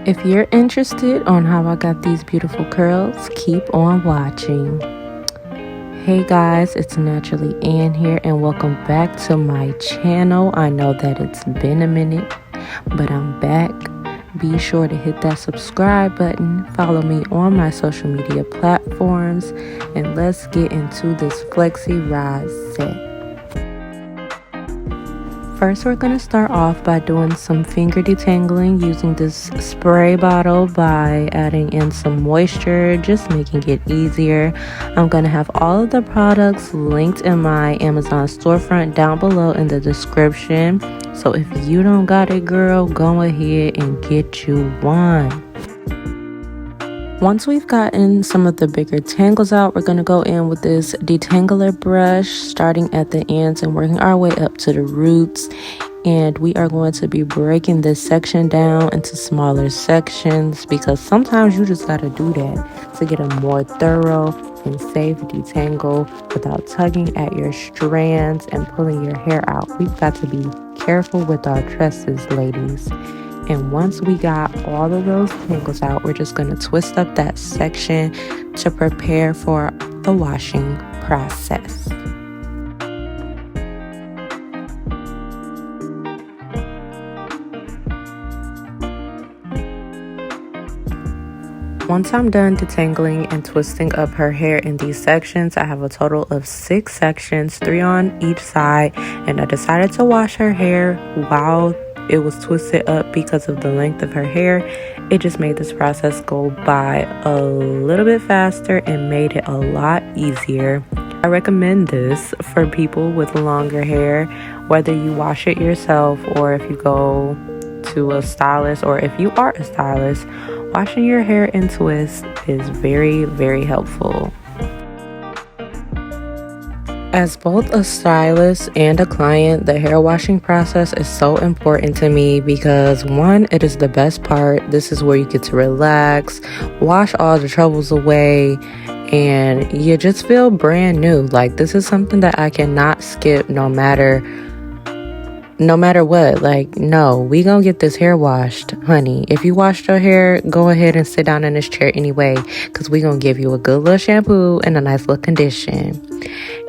If you're interested on how I got these beautiful curls, keep on watching. Hey guys, it's Naturally Ann here and welcome back to my channel. I know that it's been a minute, but I'm back. Be sure to hit that subscribe button, follow me on my social media platforms, and let's get into this Flexirod set. First, we're going to start off by doing some finger detangling using this spray bottle by adding in some moisture, just making it easier. I'm going to have all of the products linked in my Amazon storefront down below in the description. So if you don't got it, girl, go ahead and get you one. Once we've gotten some of the bigger tangles out, we're going to go in with this detangler brush, starting at the ends and working our way up to the roots. And we are going to be breaking this section down into smaller sections because sometimes you just got to do that to get a more thorough and safe detangle without tugging at your strands and pulling your hair out. We've got to be careful with our tresses, ladies. And once we got all of those tangles out, we're just going to twist up that section to prepare for the washing process. Once I'm done detangling and twisting up her hair in these sections, I have a total of 6 sections, 3 on each side, and I decided to wash her hair while it was twisted up because of the length of her hair. It just made this process go by a little bit faster and made it a lot easier. I recommend this for people with longer hair, whether you wash it yourself or if you go to a stylist, or if you are a stylist, washing your hair in twists is very, very helpful. As both a stylist and a client, the hair washing process is so important to me because 1, it is the best part. This is where you get to relax, wash all the troubles away, and you just feel brand new. Like, this is something that I cannot skip no matter what. Like, no, we gonna get this hair washed, honey. If you washed your hair, go ahead and sit down in this chair anyway, because we gonna give you a good little shampoo and a nice little condition.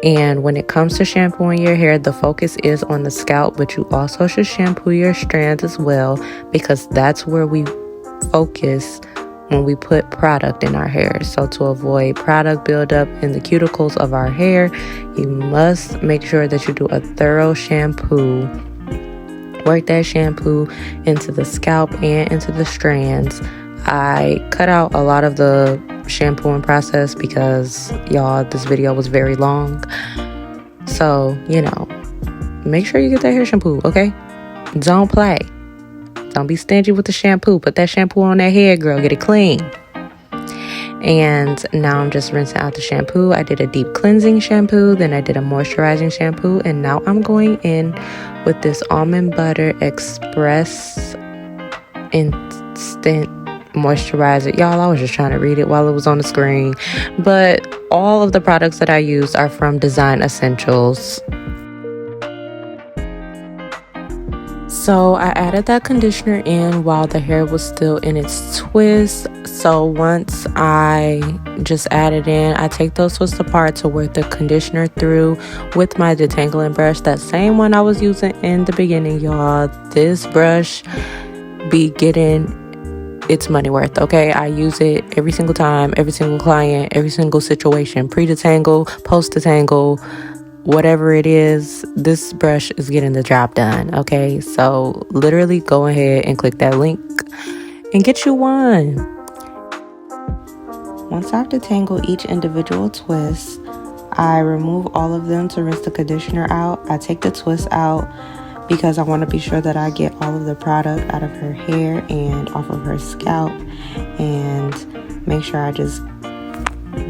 And when it comes to shampooing your hair, the focus is on the scalp, but you also should shampoo your strands as well, because that's where we focus when we put product in our hair. So to avoid product buildup in the cuticles of our hair, you must make sure that you do a thorough shampoo. Work that shampoo into the scalp and into the strands. I cut out a lot of the shampooing process because, y'all, this video was very long. So, make sure you get that hair shampoo, okay? Don't play. Don't be stingy with the shampoo. Put that shampoo on that hair, girl. Get it clean. And now I'm just rinsing out the shampoo. I did a deep cleansing shampoo, then I did a moisturizing shampoo, and now I'm going in with this Almond Butter Express Instant Moisturizer. Y'all, I was just trying to read it while it was on the screen. But all of the products that I use are from Design Essentials. So I added that conditioner in while the hair was still in its twist. So once I just add it in, I take those twists apart to work the conditioner through with my detangling brush. That same one I was using in the beginning, y'all. This brush be getting its money worth, okay? I use it every single time, every single client, every single situation. Pre-detangle, post-detangle, whatever it is, this brush is getting the job done, okay? So literally go ahead and click that link and get you one. Once I've detangled each individual twist, I remove all of them to rinse the conditioner out. I take the twist out because I want to be sure that I get all of the product out of her hair and off of her scalp, and make sure I just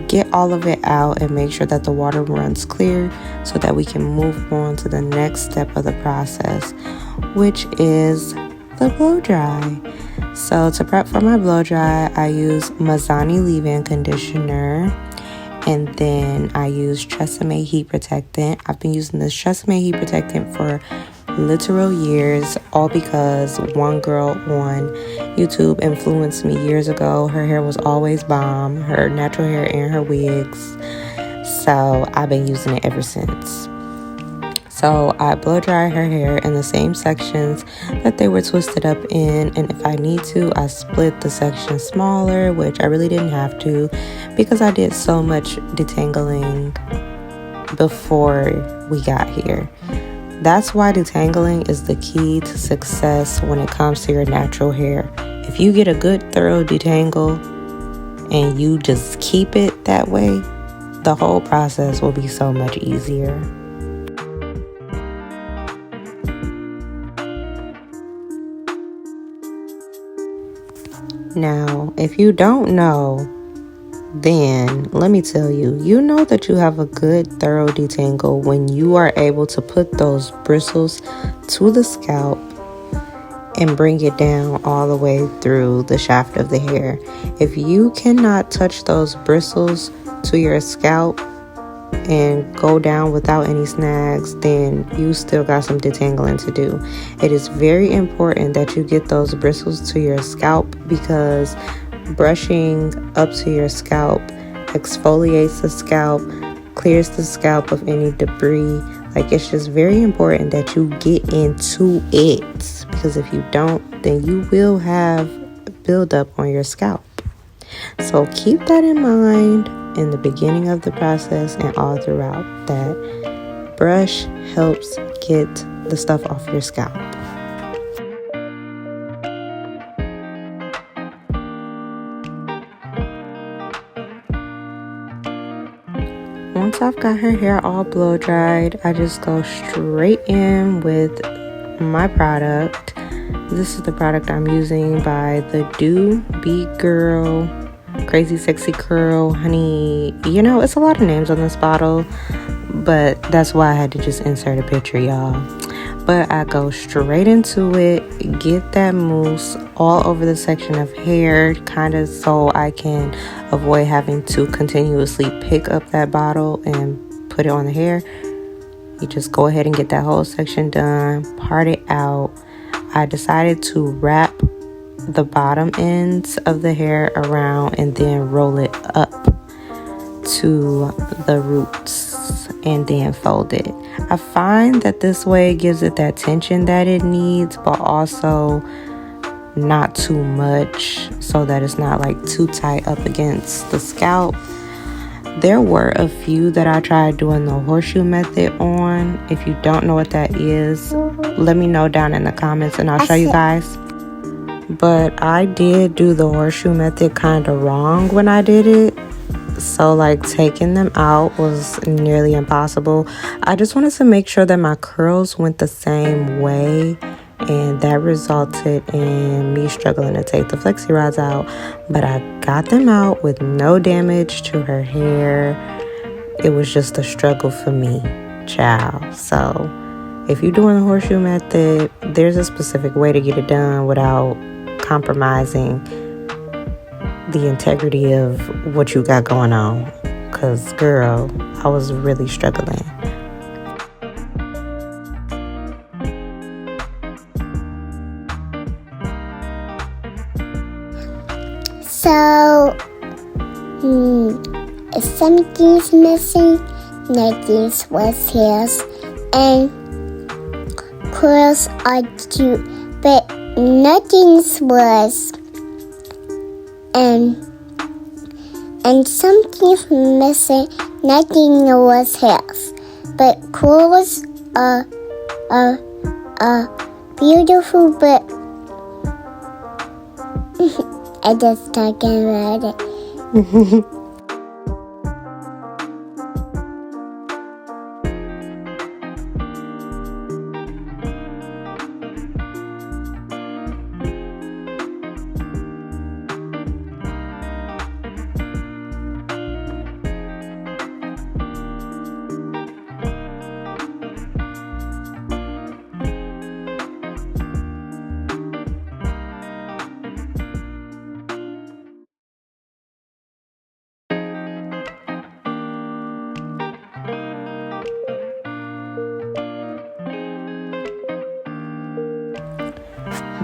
get all of it out and make sure that the water runs clear so that we can move on to the next step of the process, which is the blow dry. So to prep for my blow dry, I use Mazani leave-in conditioner, and then I use Tresemme heat protectant. I've been using this Tresemme heat protectant for literal years, all because one girl on YouTube influenced me years ago. Her hair was always bomb, her natural hair and her wigs. So I've been using it ever since. So I blow dry her hair in the same sections that they were twisted up in, and if I need to, I split the section smaller, which I really didn't have to because I did so much detangling before we got here. That's why detangling is the key to success when it comes to your natural hair. If you get a good thorough detangle and you just keep it that way, the whole process will be so much easier. Now, if you don't know, then let me tell you, you know that you have a good thorough detangle when you are able to put those bristles to the scalp and bring it down all the way through the shaft of the hair. If you cannot touch those bristles to your scalp and go down without any snags, then you still got some detangling to do. It is very important that you get those bristles to your scalp because brushing up to your scalp exfoliates the scalp, clears the scalp of any debris. Like, it's just very important that you get into it, because if you don't, then you will have buildup on your scalp. So keep that in mind in the beginning of the process and all throughout, that brush helps get the stuff off your scalp. Once I've got her hair all blow dried, I just go straight in with my product. This is the product I'm using by the doux Beat Girl Crazy Sexy Curl Honey. You know, it's a lot of names on this bottle, but that's why I had to just insert a picture, y'all. But I go straight into it, get that mousse all over the section of hair, kind of so I can avoid having to continuously pick up that bottle and put it on the hair. You just go ahead and get that whole section done, part it out. I decided to wrap the bottom ends of the hair around and then roll it up to the roots and then fold it. I find that this way gives it that tension that it needs, but also not too much so that it's not like too tight up against the scalp. There were a few that I tried doing the horseshoe method on. If you don't know what that is, let me know down in the comments and I'll show you guys. But I did do the horseshoe method kind of wrong when I did it. So like taking them out was nearly impossible. I just wanted to make sure that my curls went the same way, and that resulted in me struggling to take the Flexirods out. But I got them out with no damage to her hair. It was just a struggle for me, child. So if you're doing the horseshoe method, there's a specific way to get it done without compromising the integrity of what you got going on. Because, girl, I was really struggling. So, something's missing, nothing's was hairs, and curls are cute, but nothing's was, and something's missing, nothing was hairs, but curls are beautiful, but I just talking about it.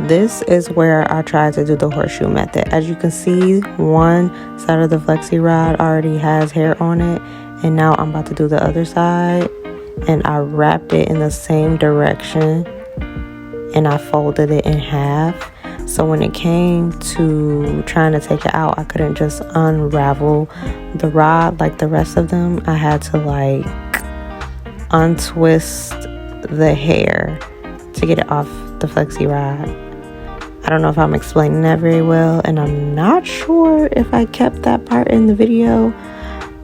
this is where I tried to do the horseshoe method. As you can see, one side of the Flexirod already has hair on it, and now I'm about to do the other side, and I wrapped it in the same direction and I folded it in half. So when it came to trying to take it out, I couldn't just unravel the rod like the rest of them. I had to like untwist the hair to get it off the Flexirod. I don't know if I'm explaining that very well, and I'm not sure if I kept that part in the video,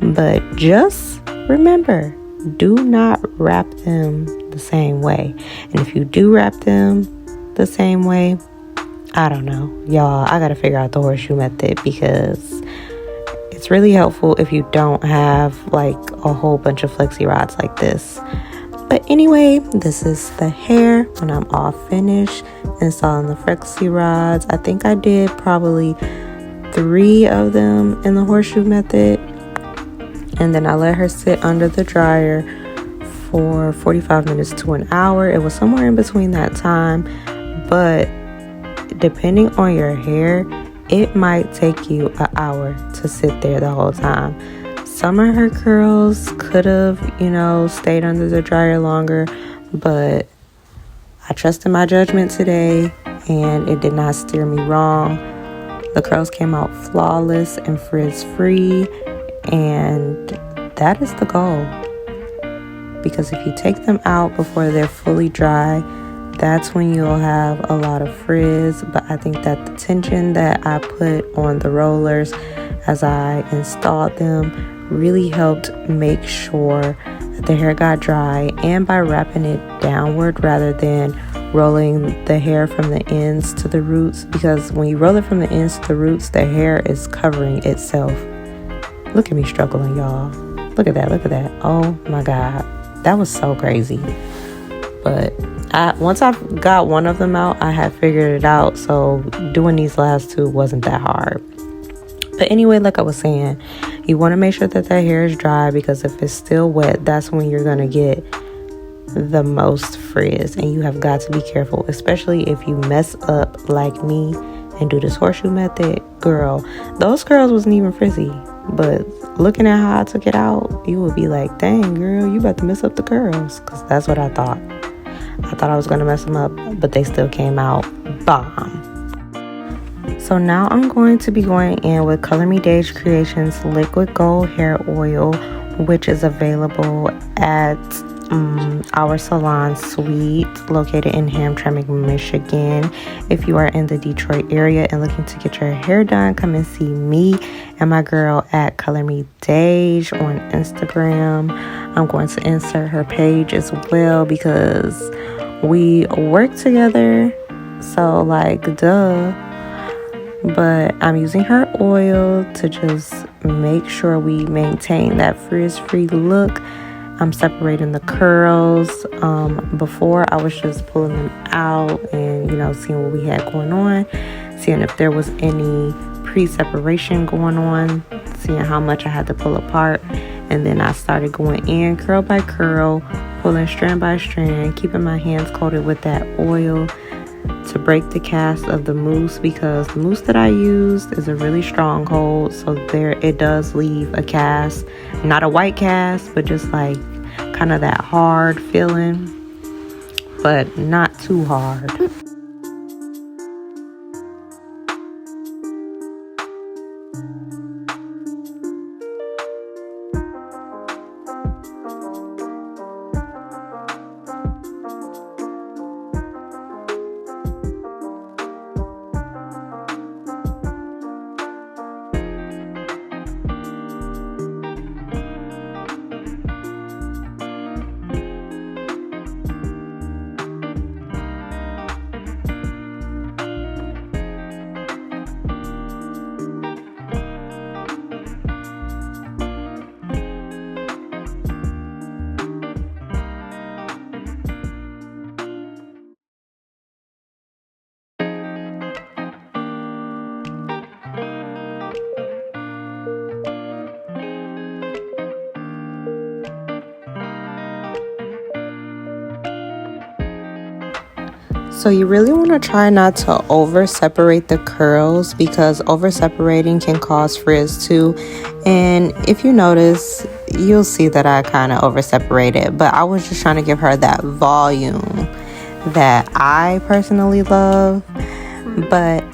but just remember, do not wrap them the same way. And if you do wrap them the same way, I don't know, y'all, I gotta figure out the horseshoe method, because it's really helpful if you don't have like a whole bunch of Flexirods like this. But anyway, this is the hair when I'm all finished installing the Flexirods. I think I did probably 3 of them in the horseshoe method, and then I let her sit under the dryer for 45 minutes to an hour. It was somewhere in between that time, but depending on your hair, it might take you an hour to sit there the whole time. Some of her curls could have, stayed under the dryer longer, but I trusted my judgment today, and it did not steer me wrong. The curls came out flawless and frizz-free, and that is the goal. Because if you take them out before they're fully dry, that's when you'll have a lot of frizz. But I think that the tension that I put on the rollers as I installed them really helped make sure that the hair got dry, and by wrapping it downward rather than rolling the hair from the ends to the roots, because when you roll it from the ends to the roots, the hair is covering itself. Look at me struggling, y'all. Look at that. Oh my God, that was so crazy. But once I got one of them out, I had figured it out, so doing these last 2 wasn't that hard. But anyway, like I was saying, you want to make sure that hair is dry, because if it's still wet, that's when you're going to get the most frizz. And you have got to be careful, especially if you mess up like me and do this horseshoe method. Girl, those curls wasn't even frizzy, but looking at how I took it out, you would be like, dang girl, you about to mess up the curls. Because that's what I thought. I thought I was going to mess them up, but they still came out bomb. So now I'm going to be going in with Color Me Days Creations Liquid Gold Hair Oil, which is available at our salon suite located in Hamtramck, Michigan. If you are in the Detroit area and looking to get your hair done, come and see me and my girl at Color Me Days on Instagram. I'm going to insert her page as well, because we work together, so like duh. But I'm using her oil to just make sure we maintain that frizz-free look. I'm separating the curls. Before, I was just pulling them out and, seeing what we had going on, seeing if there was any pre-separation going on, seeing how much I had to pull apart. And then I started going in curl by curl, pulling strand by strand, keeping my hands coated with that oil to break the cast of the mousse, because the mousse that I used is a really strong hold, so it does leave a cast, not a white cast, but just like kind of that hard feeling, but not too hard. So you really want to try not to over separate the curls, because over separating can cause frizz too. And if you notice, you'll see that I kind of over separated, but I was just trying to give her that volume that I personally love. But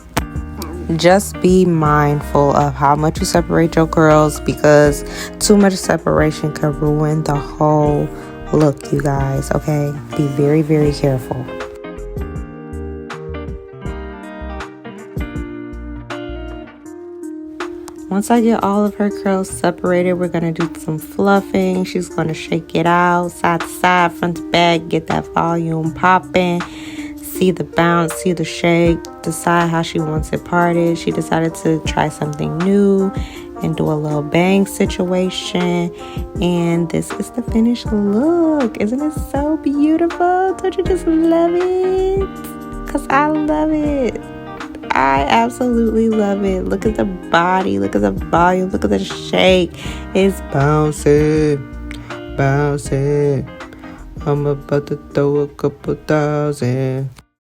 just be mindful of how much you separate your curls, because too much separation can ruin the whole look, you guys. Okay, be very, very careful. Once I get all of her curls separated, we're going to do some fluffing. She's going to shake it out, side to side, front to back, get that volume popping. See the bounce, see the shake, decide how she wants it parted. She decided to try something new and do a little bang situation. And this is the finished look. Isn't it so beautiful? Don't you just love it? Because I love it. I absolutely love it. Look at the body. Look at the volume. Look at the shake. It's bouncing. Bouncing. I'm about to throw a couple thousand.